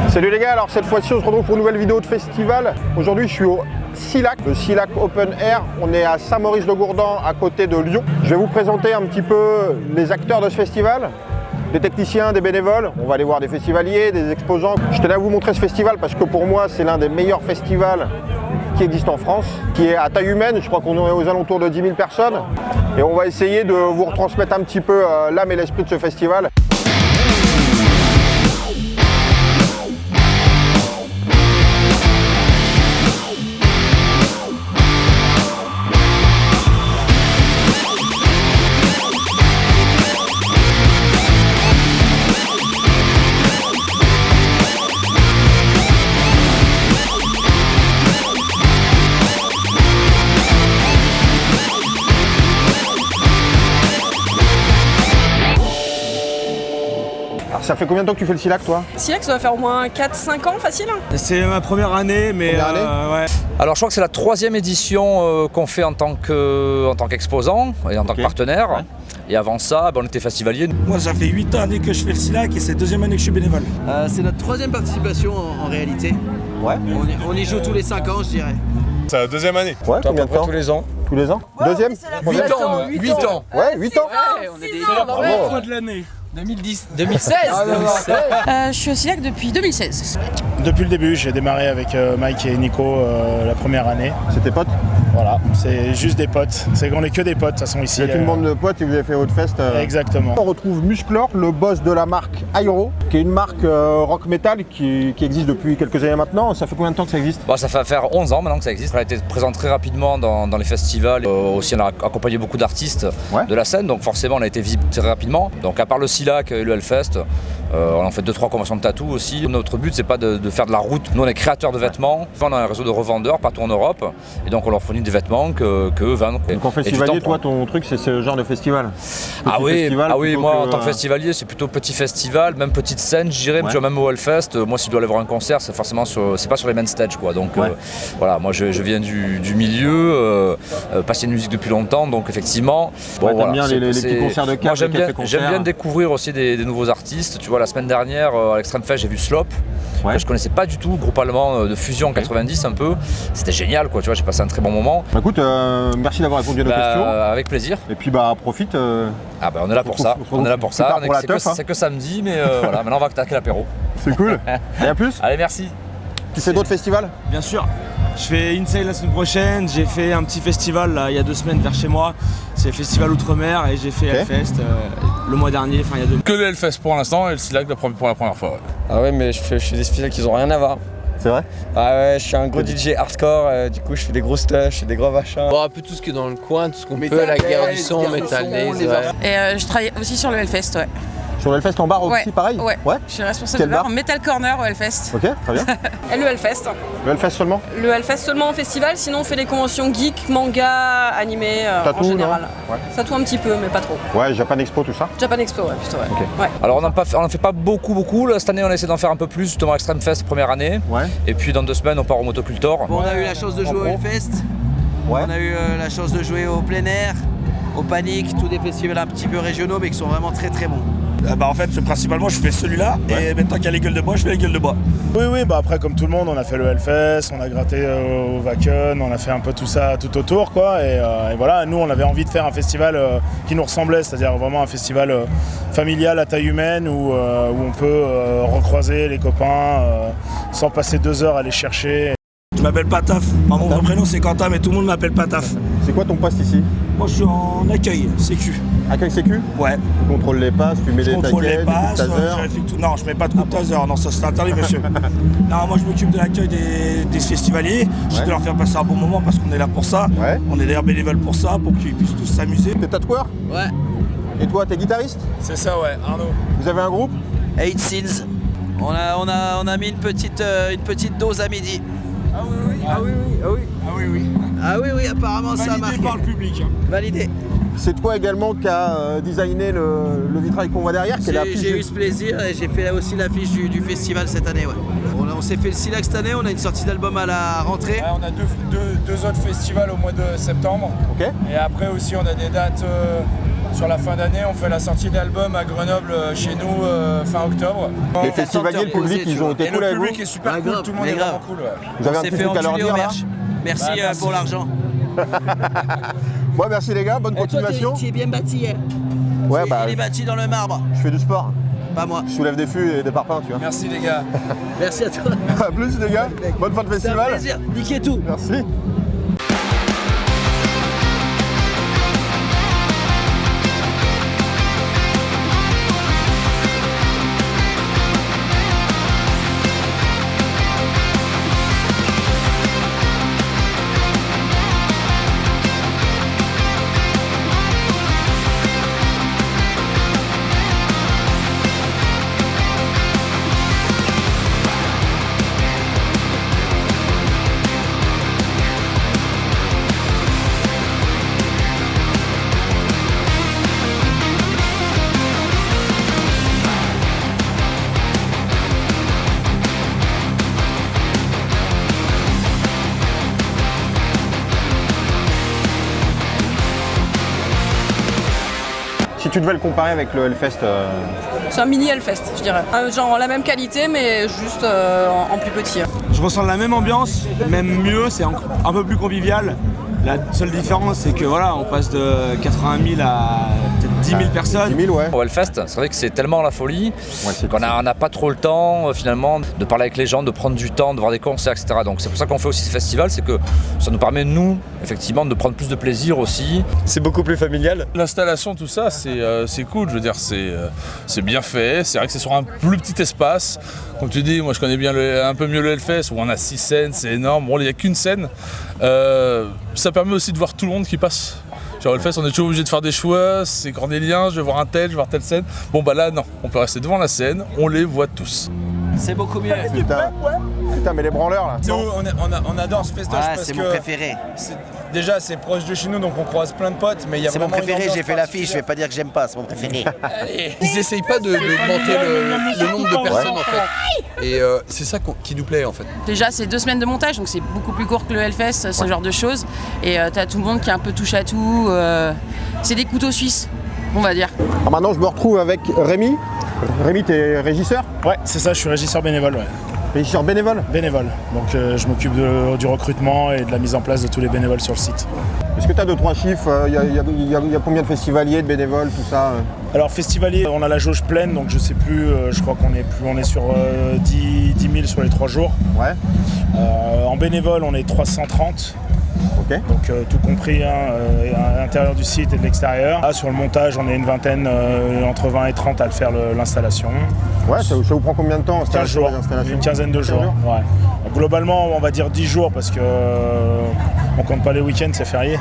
Salut les gars, alors cette fois-ci on se retrouve pour une nouvelle vidéo de festival. Aujourd'hui je suis au Silac, le Silac Open Air. On est à Saint-Maurice-de-Gourdan à côté de Lyon. Je vais vous présenter un petit peu les acteurs de ce festival, des techniciens, des bénévoles. On va aller voir des festivaliers, des exposants. Je tenais à vous montrer ce festival parce que pour moi c'est l'un des meilleurs festivals qui existe en France, qui est à taille humaine. Je crois qu'on est aux alentours de 10 000 personnes. Et on va essayer de vous retransmettre un petit peu l'âme et l'esprit de ce festival. Ça fait combien de temps que tu fais le Silac, toi? Silac, ça doit faire au moins 4-5 ans, facile. C'est ma première année, mais ouais. Alors je crois que c'est la 3e édition qu'on fait en tant qu'exposant et en tant que partenaire. Ouais. Et avant ça, on était festivalier. Moi, ça fait 8 années que je fais le Silac et c'est la 2e année que je suis bénévole. C'est notre 3e participation en réalité. Ouais. On y joue tous les 5 ans, je dirais. C'est la 2e année. Ouais, combien de temps? Tous les ans. Tous les ans? Ouais, 2e? 8 ans. 8 ans. Ouais, 8 ans. Ouais, on est des... C'est la première fois de l'année. 2016. Je suis au Silac depuis 2016. Depuis le début, j'ai démarré avec Mike et Nico la première année. C'est tes potes? Voilà, c'est juste des potes. C'est qu'on est que des potes de toute façon ici. Vous êtes une bande de potes et vous avez fait votre fest. Exactement. On retrouve Musclor, le boss de la marque Airo, qui est une marque rock metal qui existe depuis quelques années maintenant. Ça fait combien de temps que ça existe? Ça fait faire 11 ans maintenant que ça existe. On a été présent très rapidement dans les festivals. Aussi, on a accompagné beaucoup d'artistes de la scène, donc forcément on a été visible très rapidement. Donc à part le Silac et le Hellfest, on en fait 2-3 conventions de tatou aussi. Notre but c'est pas de faire de la route. Nous on est créateurs de vêtements. On a un réseau de revendeurs partout en Europe et donc on leur fournit des vêtements que vendent. Donc en festivalier, toi ton truc c'est ce genre de festival? Moi en tant que festivalier c'est plutôt petit festival, même petite scène je dirais, même au Hellfest. Moi s'il doit y avoir un concert c'est forcément c'est pas sur les main stage quoi. Donc voilà, moi je viens du milieu, passionné de musique depuis longtemps donc effectivement. T'aimes bien les petits concerts de café, j'aime bien découvrir aussi des nouveaux artistes. Tu vois, la semaine dernière à l'Extrême Fest j'ai vu Slope, que je connaissais pas du tout, groupe allemand de fusion 90 un peu. C'était génial quoi, tu vois, j'ai passé un très bon moment. Écoute, merci d'avoir répondu à nos questions. Avec plaisir. Et puis profite. On est là pour ça. On est là pour ça. C'est que samedi, mais voilà, maintenant on va attaquer l'apéro. C'est cool. Et à plus. Allez, merci. Tu fais d'autres festivals? Bien sûr. Je fais Inside la semaine prochaine, j'ai fait un petit festival là, il y a 2 semaines vers chez moi, c'est le festival Outre-mer et j'ai fait Hellfest le mois dernier, il y a 2 mois. Que le Hellfest pour l'instant et le Silac pour la première fois. Ouais. Ah ouais, mais je fais des festivals qui n'ont rien à voir. C'est vrai? Ah ouais, je suis un gros DJ hardcore, du coup je fais des gros stuff, je fais des gros machins. Un peu tout ce qui est dans le coin, tout ce qu'on peut, la guerre du son, Metal Days. Et je travaille aussi sur le Hellfest, Sur le Hellfest en bar aussi, pareil? Ouais. Je suis responsable de bar Metal Corner au Hellfest. Ok, très bien. Et le Hellfest. Le Hellfest seulement? Le Hellfest seulement en festival, sinon on fait des conventions geek, manga, animé en général. Tatou un petit peu, mais pas trop. Ouais, Japan Expo, tout ça? Japan Expo, plutôt, Okay. Alors on n'en fait pas beaucoup. Là, cette année on a essayé d'en faire un peu plus, justement Extreme Fest première année. Et puis dans 2 semaines on part au Motocultor. On a eu la chance de jouer au Hellfest. On a eu la chance de jouer au plein air, au Panic, tous des festivals un petit peu régionaux mais qui sont vraiment très très bons. En fait, principalement, je fais celui-là et maintenant qu'il y a les gueules de bois, je fais les gueules de bois. Oui, après, comme tout le monde, on a fait le Hellfest, on a gratté au Wacken, on a fait un peu tout ça tout autour, quoi. Et voilà, nous, on avait envie de faire un festival qui nous ressemblait, c'est-à-dire vraiment un festival familial à taille humaine où on peut recroiser les copains sans passer 2 heures à les chercher. Je m'appelle Pataf, mon vrai prénom c'est Quentin, mais tout le monde m'appelle Pataf. C'est quoi ton poste ici? Moi, je suis en accueil, sécu. Accueil sécu? Ouais. Tu contrôles les passes, tu mets des taquets, des tasers? Non, je mets pas trop de tasers, non, ça c'est interdit, monsieur. Non, moi je m'occupe de l'accueil des festivaliers. Je dois leur faire passer un bon moment parce qu'on est là pour ça. On est d'ailleurs bénévoles pour ça, pour qu'ils puissent tous s'amuser. T'es tatoueur? Ouais. Et toi, t'es guitariste? C'est ça, ouais, Arnaud. Vous avez un groupe? 8 Seals. On a mis une petite dose à midi. Ah oui, apparemment ça a marqué. Validé par le public. Validé. C'est toi également qui a designé le vitrail qu'on voit derrière, qui est l'affiche. J'ai eu ce plaisir et j'ai fait aussi l'affiche du festival cette année. On s'est fait le Silac cette année, on a une sortie d'album à la rentrée. On a deux autres festivals au mois de septembre. Et après aussi on a des dates Sur la fin d'année, on fait la sortie d'album à Grenoble chez nous fin octobre. Les festivaliers, le public, ils ont été cool avec vous. Le public est super cool, tout le monde est vraiment cool. Vous avez un petit truc à leur dire là? Merci pour l'argent. Ouais, merci les gars, bonne continuation. Tu es bien bâti, hein. Ouais, Il est bâti dans le marbre. Je fais du sport. Pas moi. Je soulève des fûts et des parpaings, tu vois. Merci les gars. Merci à toi. A plus les gars, bonne fin de C'est un festival. plaisir. Niquez tout. Merci. Si tu devais le comparer avec le Hellfest, C'est un mini Hellfest, je dirais. Genre la même qualité, mais juste en plus petit. Je ressens la même ambiance, même mieux, c'est un peu plus convivial. La seule différence, c'est que voilà, on passe de 80 000 à peut-être 10 000 personnes. 10 000, ouais. Au Hellfest, c'est vrai que c'est tellement la folie qu'on n'a pas trop le temps finalement de parler avec les gens, de prendre du temps, de voir des concerts, etc. Donc c'est pour ça qu'on fait aussi ce festival, c'est que ça nous permet, nous, effectivement, de prendre plus de plaisir aussi. C'est beaucoup plus familial. L'installation, tout ça, c'est cool, je veux dire, c'est bien fait. C'est vrai que c'est sur un plus petit espace. Comme tu dis, moi je connais bien un peu mieux le Hellfest, où on a 6 scènes, c'est énorme. Bon, il n'y a qu'une scène. Ça permet aussi de voir tout le monde qui passe. Genre Hellfest, on est toujours obligé de faire des choix, c'est cornélien, je vais voir un tel, je vais voir telle scène. Bon bah là non, on peut rester devant la scène, on les voit tous. C'est beaucoup mieux. Putain, mais les branleurs là. Nous, on adore ce festoche parce c'est que mon préféré. déjà c'est proche de chez nous, donc on croise plein de potes, mais il y a C'est mon vraiment préféré, une j'ai fait l'affiche, je particulière. vais pas dire que j'aime pas, c'est mon préféré. Ils n'essayent pas d'augmenter le nombre de personnes en fait. Et c'est ça qui nous plaît en fait. Déjà c'est 2 semaines de montage, donc c'est beaucoup plus court que le Hellfest, ce genre de choses. Et t'as tout le monde qui est un peu touche à tout. C'est des couteaux suisses, on va dire. Alors maintenant je me retrouve avec Rémi. Rémi, t'es régisseur? Ouais, c'est ça, je suis régisseur bénévole. Ouais. Régisseur bénévole? Bénévole. Donc je m'occupe du recrutement et de la mise en place de tous les bénévoles sur le site. Est-ce que tu as 2-3 chiffres? Il y a combien de festivaliers, de bénévoles, tout ça? Alors festivalier, on a la jauge pleine, donc je sais plus, je crois qu'on est sur 10 000 sur les 3 jours. Ouais. En bénévole, on est 330. Ok. Donc tout compris, à l'intérieur du site et de l'extérieur. Là, sur le montage, on est une vingtaine, entre 20 et 30 à le faire l'installation. Ouais, ça vous prend combien de temps? 15 jours, une quinzaine de jours. Ouais. Globalement, on va dire 10 jours parce que on compte pas les week-ends, c'est férié.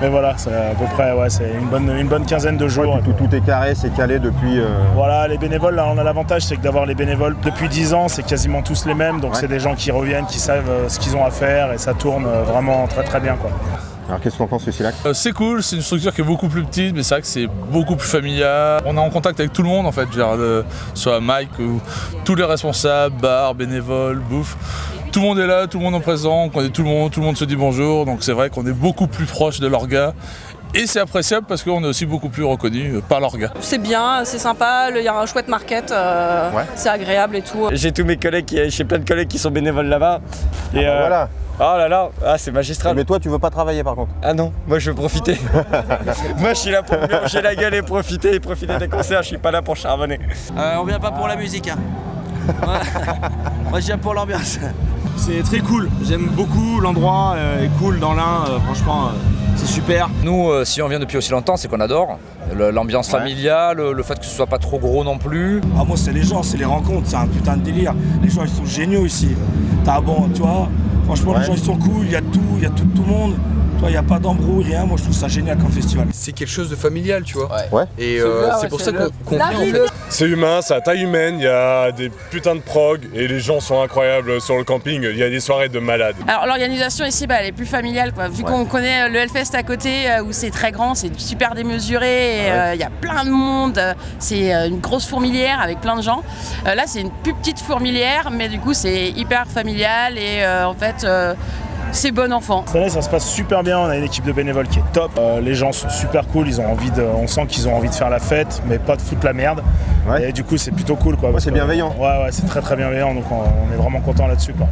Mais voilà, c'est à peu près, ouais, c'est une bonne quinzaine de jours. Ouais, tout est carré, c'est calé depuis... Voilà, les bénévoles, là, on a l'avantage, c'est que d'avoir les bénévoles depuis 10 ans, c'est quasiment tous les mêmes. Donc c'est des gens qui reviennent, qui savent ce qu'ils ont à faire et ça tourne vraiment très très bien, quoi. Alors qu'est-ce qu'on pense de Silac? C'est cool, c'est une structure qui est beaucoup plus petite, mais c'est vrai que c'est beaucoup plus familial. On est en contact avec tout le monde en fait, genre, soit Mike ou tous les responsables, bar, bénévoles, bouffe. Tout le monde est là, tout le monde est présent, on connaît tout le monde se dit bonjour, donc c'est vrai qu'on est beaucoup plus proche de l'orga. Et c'est appréciable parce qu'on est aussi beaucoup plus reconnu par l'orga. C'est bien, c'est sympa, il y a un chouette market, c'est agréable et tout. J'ai tous mes collègues, j'ai plein de collègues qui sont bénévoles là-bas. Et voilà. Oh là là, c'est magistral. Mais toi tu veux pas travailler par contre? Ah non, moi je veux profiter. Moi je suis là pour manger la gueule et profiter des concerts, je suis pas là pour charbonner. On vient pas pour la musique, hein. Moi je viens pour l'ambiance. C'est très cool, j'aime beaucoup, l'endroit est cool dans l'Ain, franchement c'est super. Nous, si on vient depuis aussi longtemps, c'est qu'on adore l'ambiance familiale, le fait que ce soit pas trop gros non plus. Ah moi c'est les gens, c'est les rencontres, c'est un putain de délire. Les gens ils sont géniaux ici. T'as bon, tu vois, franchement les gens ils sont cool, il y a tout le monde. Il n'y a pas d'embrouille, rien, moi je trouve ça génial comme festival. C'est quelque chose de familial, tu vois. Ouais. Et c'est pour ça qu'on vient en fait. C'est humain, c'est à taille humaine, il y a des putains de prog et les gens sont incroyables sur le camping, il y a des soirées de malades. Alors l'organisation ici, elle est plus familiale, quoi. Vu qu'on connaît le Hellfest à côté, où c'est très grand, c'est super démesuré, il y a plein de monde, c'est une grosse fourmilière avec plein de gens. Là c'est une plus petite fourmilière, mais du coup c'est hyper familial et en fait... c'est bon enfant. Cette année, ça se passe super bien. On a une équipe de bénévoles qui est top. Les gens sont super cool. On sent qu'ils ont envie de faire la fête, mais pas de foutre la merde. Ouais. Et du coup, c'est plutôt cool, quoi. C'est bienveillant. Ouais, c'est très très bienveillant. Donc on est vraiment content là-dessus, quoi.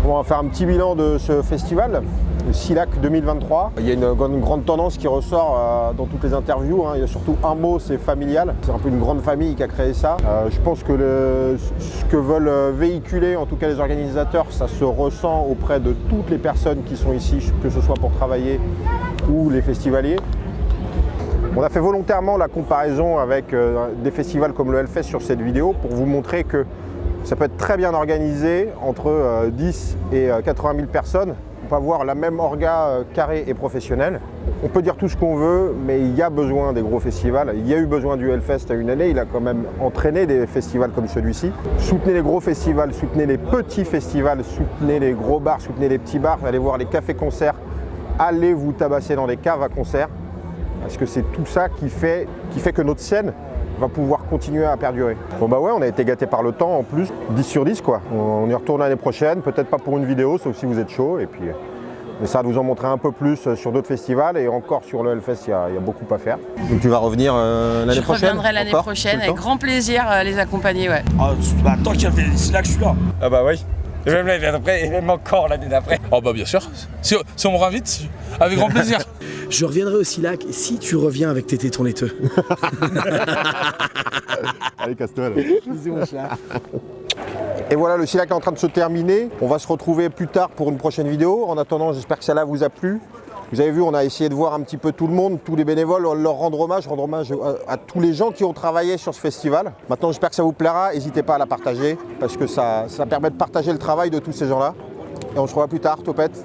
On va faire un petit bilan de ce festival, le SILAC 2023. Il y a une grande tendance qui ressort dans toutes les interviews. Il y a surtout un mot, c'est familial. C'est un peu une grande famille qui a créé ça. Je pense que ce que veulent véhiculer, en tout cas les organisateurs, ça se ressent auprès de toutes les personnes qui sont ici, que ce soit pour travailler ou les festivaliers. On a fait volontairement la comparaison avec des festivals comme le Hellfest sur cette vidéo pour vous montrer que ça peut être très bien organisé entre 10 et 80 000 personnes. On peut avoir la même orga carrée et professionnelle. On peut dire tout ce qu'on veut, mais il y a besoin des gros festivals. Il y a eu besoin du Hellfest à une année. Il a quand même entraîné des festivals comme celui-ci. Soutenez les gros festivals, soutenez les petits festivals, soutenez les gros bars, soutenez les petits bars. Allez voir les cafés-concerts. Allez vous tabasser dans les caves à concerts. Parce que c'est tout ça qui fait que notre scène va pouvoir continuer à perdurer. Bon bah ouais, on a été gâtés par le temps en plus, 10 sur 10 quoi. On y retourne l'année prochaine, peut-être pas pour une vidéo, sauf si vous êtes chaud, et puis on essaiera de vous en montrer un peu plus sur d'autres festivals, et encore sur le Hellfest, il y a beaucoup à faire. Donc tu vas revenir l'année prochaine? Je reviendrai l'année prochaine, avec grand plaisir les accompagner, ouais. Tant qu'il y a c'est là que je suis là. Ah bah oui. Et même l'année d'après, et même encore l'année d'après. Oh bah bien sûr, si on me réinvite, avec grand plaisir. Je reviendrai au SILAC si tu reviens avec tes tétons laiteux. Allez, casse-toi là. Bisous mon chien. Et voilà, le SILAC est en train de se terminer. On va se retrouver plus tard pour une prochaine vidéo. En attendant, j'espère que celle-là vous a plu. Vous avez vu, on a essayé de voir un petit peu tout le monde, tous les bénévoles, leur rendre hommage à tous les gens qui ont travaillé sur ce festival. Maintenant, j'espère que ça vous plaira. N'hésitez pas à la partager, parce que ça permet de partager le travail de tous ces gens-là. Et on se revoit plus tard, Topette.